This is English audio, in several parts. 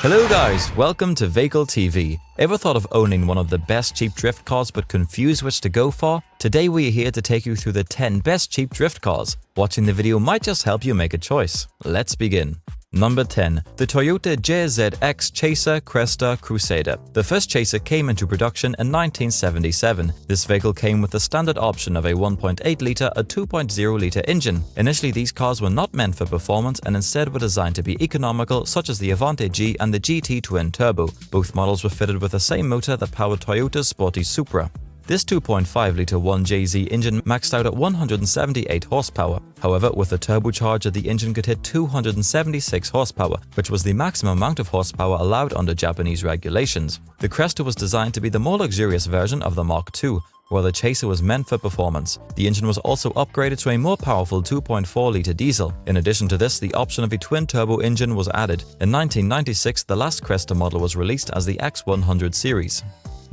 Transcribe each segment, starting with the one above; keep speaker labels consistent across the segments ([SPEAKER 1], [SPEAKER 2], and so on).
[SPEAKER 1] Hello guys, welcome to Vehicle TV. Ever thought of owning one of the best cheap drift cars but confused which to go for? Today we are here to take you through the 10 best cheap drift cars. Watching the video might just help you make a choice. Let's begin. Number 10. The Toyota JZX Chaser Cresta Crusader. The first Chaser came into production in 1977. This vehicle came with the standard option of a 1.8-litre or 2.0-litre engine. Initially, these cars were not meant for performance and instead were designed to be economical, such as the Avante G and the GT Twin Turbo. Both models were fitted with the same motor that powered Toyota's sporty Supra. This 2.5-litre 1JZ engine maxed out at 178 horsepower. However, with the turbocharger, the engine could hit 276 horsepower, which was the maximum amount of horsepower allowed under Japanese regulations. The Cresta was designed to be the more luxurious version of the Mark II, while the Chaser was meant for performance. The engine was also upgraded to a more powerful 2.4-litre diesel. In addition to this, the option of a twin-turbo engine was added. In 1996, the last Cresta model was released as the X100 series.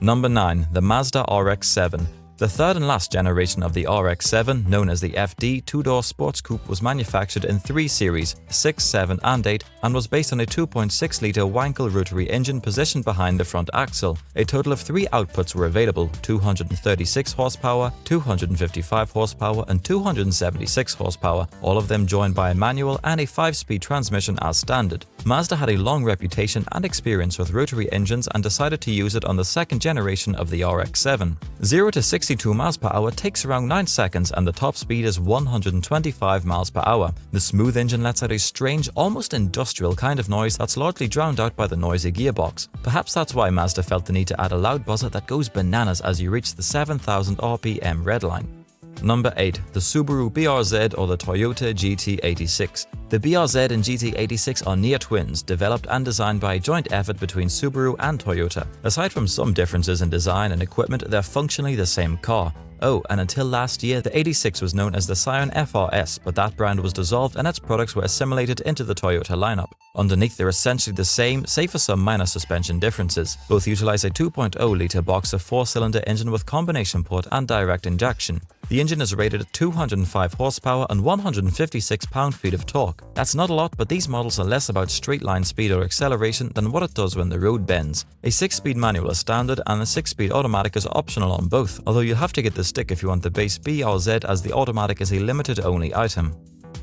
[SPEAKER 1] Number 9. The Mazda RX-7. The third and last generation of the RX-7, known as the FD two-door sports coupe, was manufactured in 3 series, 6, 7 and 8, and was based on a 2.6-litre Wankel rotary engine positioned behind the front axle. A total of 3 outputs were available: 236 horsepower, 255 horsepower and 276 horsepower, all of them joined by a manual and a 5-speed transmission as standard. Mazda had a long reputation and experience with rotary engines and decided to use it on the second generation of the RX-7. 0 to 62 miles per hour takes around 9 seconds and the top speed is 125 miles per hour. The smooth engine lets out a strange, almost industrial kind of noise that's largely drowned out by the noisy gearbox. Perhaps that's why Mazda felt the need to add a loud buzzer that goes bananas as you reach the 7,000 RPM redline. Number 8. The Subaru BRZ or the Toyota GT86. The BRZ and GT86 are near twins, developed and designed by a joint effort between Subaru and Toyota. Aside from some differences in design and equipment, they're functionally the same car. Oh, and until last year, the 86 was known as the Scion FRS, but that brand was dissolved and its products were assimilated into the Toyota lineup. Underneath, they're essentially the same, save for some minor suspension differences. Both utilize a 2.0-litre boxer 4-cylinder engine with combination port and direct injection. The engine is rated at 205 horsepower and 156 pound-feet of torque. That's not a lot, but these models are less about straight-line speed or acceleration than what it does when the road bends. A 6-speed manual is standard and a 6-speed automatic is optional on both, although you'll have to get the stick if you want the base BRZ, as the automatic is a limited-only item.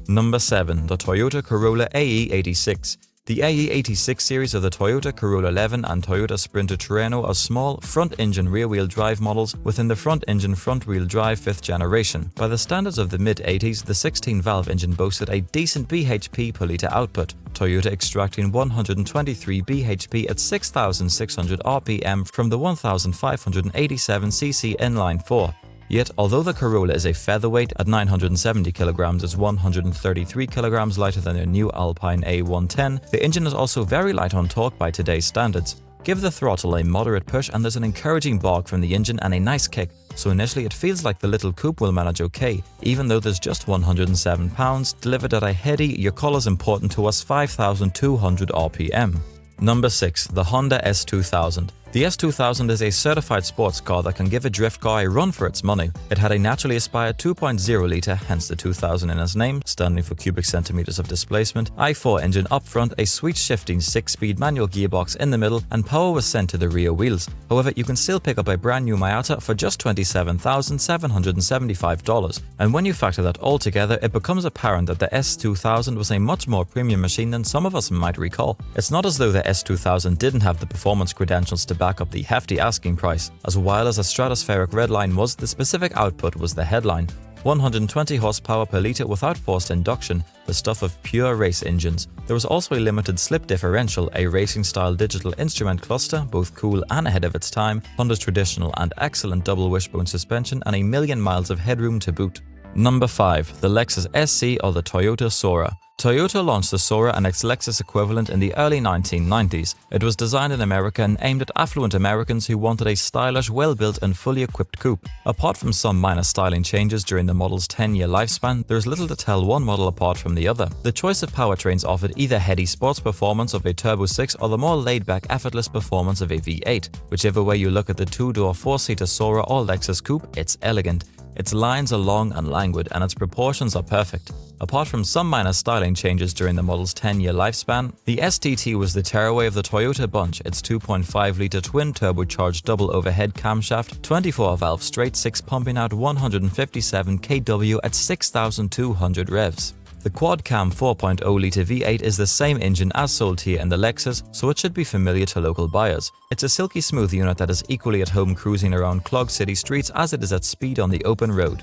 [SPEAKER 1] Number 7. The Toyota Corolla AE86. The AE86 series of the Toyota Corolla 11 and Toyota Sprinter Terreno are small, front-engine rear-wheel drive models within the front-engine front-wheel drive 5th generation. By the standards of the mid-80s, the 16-valve engine boasted a decent bhp per litre output, Toyota extracting 123 bhp at 6,600 RPM from the 1,587cc inline-4. Yet, although the Corolla is a featherweight at 970 kg, is 133 kg lighter than a new Alpine A110, the engine is also very light on torque by today's standards. Give the throttle a moderate push and there's an encouraging bark from the engine and a nice kick, so initially it feels like the little coupe will manage okay, even though there's just 107 pounds, delivered at a heady, your colour's important to us 5,200 RPM. Number 6. The Honda S2000. The S2000 is a certified sports car that can give a drift car a run for its money. It had a naturally aspired 2.0-litre, hence the 2000 in its name, standing for cubic centimeters of displacement, i4 engine up front, a sweet shifting 6-speed manual gearbox in the middle, and power was sent to the rear wheels. However, you can still pick up a brand new Miata for just $27,775. And when you factor that all together, it becomes apparent that the S2000 was a much more premium machine than some of us might recall. It's not as though the S2000 didn't have the performance credentials to back up the hefty asking price. As wild as a stratospheric redline was, the specific output was the headline. 120 horsepower per litre without forced induction, the stuff of pure race engines. There was also a limited slip differential, a racing-style digital instrument cluster, both cool and ahead of its time, Honda's traditional and excellent double wishbone suspension, and a million miles of headroom to boot. Number 5. The Lexus SC or the Toyota Sora. Toyota launched the Sora and its Lexus equivalent in the early 1990s. It was designed in America and aimed at affluent Americans who wanted a stylish, well-built and fully equipped coupe. Apart from some minor styling changes during the model's 10-year lifespan, there is little to tell one model apart from the other. The choice of powertrains offered either heady sports performance of a Turbo 6 or the more laid-back, effortless performance of a V8. Whichever way you look at the two-door, four-seater Sora or Lexus coupe, it's elegant. Its lines are long and languid, and its proportions are perfect. Apart from some minor styling changes during the model's 10-year lifespan, the STT was the tearaway of the Toyota bunch. Its 2.5-litre twin-turbocharged double overhead camshaft, 24-valve straight-six pumping out 157 kW at 6,200 revs. The quad-cam 4.0-litre V8 is the same engine as sold here in the Lexus, so it should be familiar to local buyers. It's a silky smooth unit that is equally at home cruising around clogged city streets as it is at speed on the open road.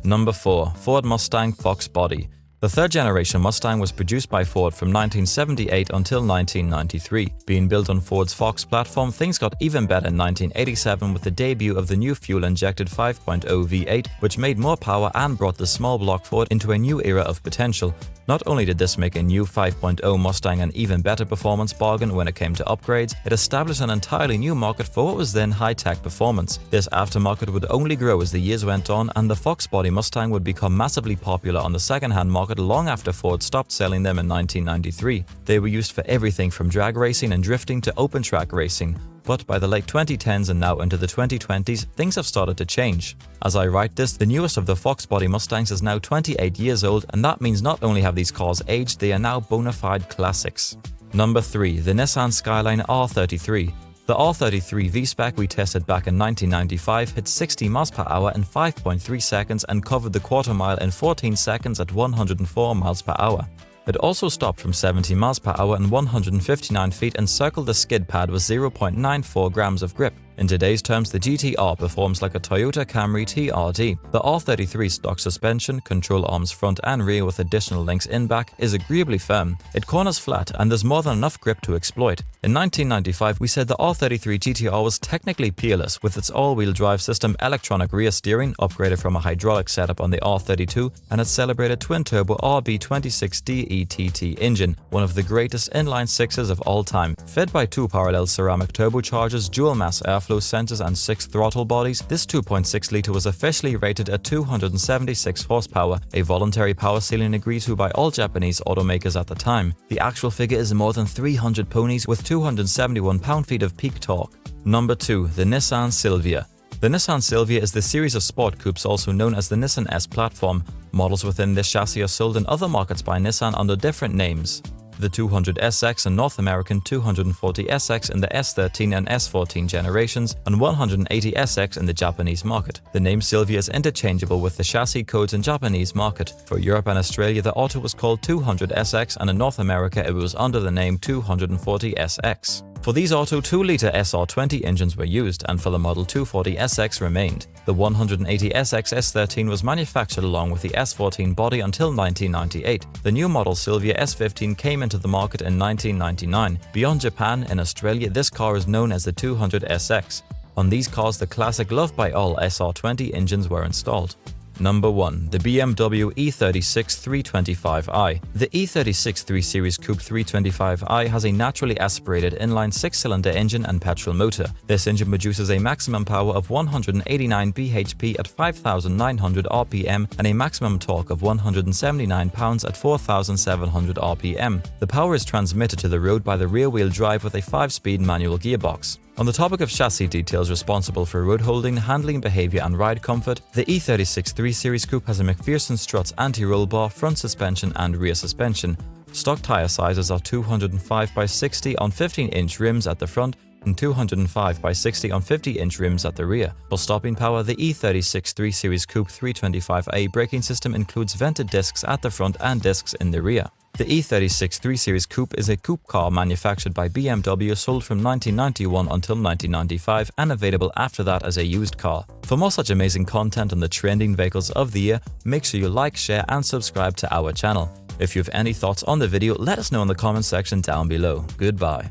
[SPEAKER 1] Number 4. Ford Mustang Fox Body. The third-generation Mustang was produced by Ford from 1978 until 1993. Being built on Ford's Fox platform, things got even better in 1987 with the debut of the new fuel-injected 5.0 V8, which made more power and brought the small block Ford into a new era of potential. Not only did this make a new 5.0 Mustang an even better performance bargain when it came to upgrades, it established an entirely new market for what was then high-tech performance. This aftermarket would only grow as the years went on, and the Fox Body Mustang would become massively popular on the second-hand market long after Ford stopped selling them in 1993. They were used for everything from drag racing and drifting to open-track racing. But by the late 2010s and now into the 2020s, things have started to change. As I write this, the newest of the Fox Body Mustangs is now 28 years old, and that means not only have these cars aged, they are now bona fide classics. Number 3. The Nissan Skyline R33. The R33 V-Spec we tested back in 1995 hit 60 mph in 5.3 seconds and covered the quarter mile in 14 seconds at 104 mph. It also stopped from 70 mph in 159 feet and circled the skid pad with 0.94 grams of grip. In today's terms, the GTR performs like a Toyota Camry TRD. The R33 stock suspension, control arms front and rear with additional links in back, is agreeably firm. It corners flat and there's more than enough grip to exploit. In 1995, we said the R33 GTR was technically peerless with its all-wheel drive system, electronic rear steering, upgraded from a hydraulic setup on the R32, and its celebrated twin-turbo RB26D ETT engine, one of the greatest inline sixes of all time. Fed by 2 parallel ceramic turbochargers, dual-mass airflow sensors and 6 throttle bodies, this 2.6-litre was officially rated at 276 horsepower, a voluntary power ceiling agreed to by all Japanese automakers at the time. The actual figure is more than 300 ponies with 271 pound-feet of peak torque. Number 2. The Nissan Silvia. The Nissan Silvia is the series of sport coupes also known as the Nissan S platform. Models within this chassis are sold in other markets by Nissan under different names. The 200SX in North American, 240SX in the S13 and S14 generations, and 180SX in the Japanese market. The name Silvia is interchangeable with the chassis codes in Japanese market. For Europe and Australia, the Auto was called 200SX, and in North America it was under the name 240SX. For these Auto, 2-litre SR20 engines were used, and for the Model 240SX remained. The 180SX S13 was manufactured along with the S14 body until 1998. The new model Silvia S15 came into the market in 1999. Beyond Japan, in Australia, this car is known as the 200SX. On these cars, the classic loved by all SR20 engines were installed. Number 1. The BMW E36 325i. The E36 3 Series Coupe 325i has a naturally aspirated inline 6-cylinder engine and petrol motor. This engine produces a maximum power of 189 bhp at 5,900 rpm and a maximum torque of 179 pounds at 4,700 rpm. The power is transmitted to the road by the rear-wheel drive with a 5-speed manual gearbox. On the topic of chassis details responsible for road holding, handling behavior and ride comfort, the E36 3 Series Coupe has a McPherson Struts anti-roll bar, front suspension and rear suspension. Stock tire sizes are 205/60 on 15-inch rims at the front and 205/60 on 50-inch rims at the rear. For stopping power, the E36 3 Series Coupe 325i braking system includes vented discs at the front and discs in the rear. The E36 3 Series Coupe is a coupe car manufactured by BMW, sold from 1991 until 1995 and available after that as a used car. For more such amazing content on the trending vehicles of the year, make sure you like, share and subscribe to our channel. If you have any thoughts on the video, let us know in the comment section down below. Goodbye.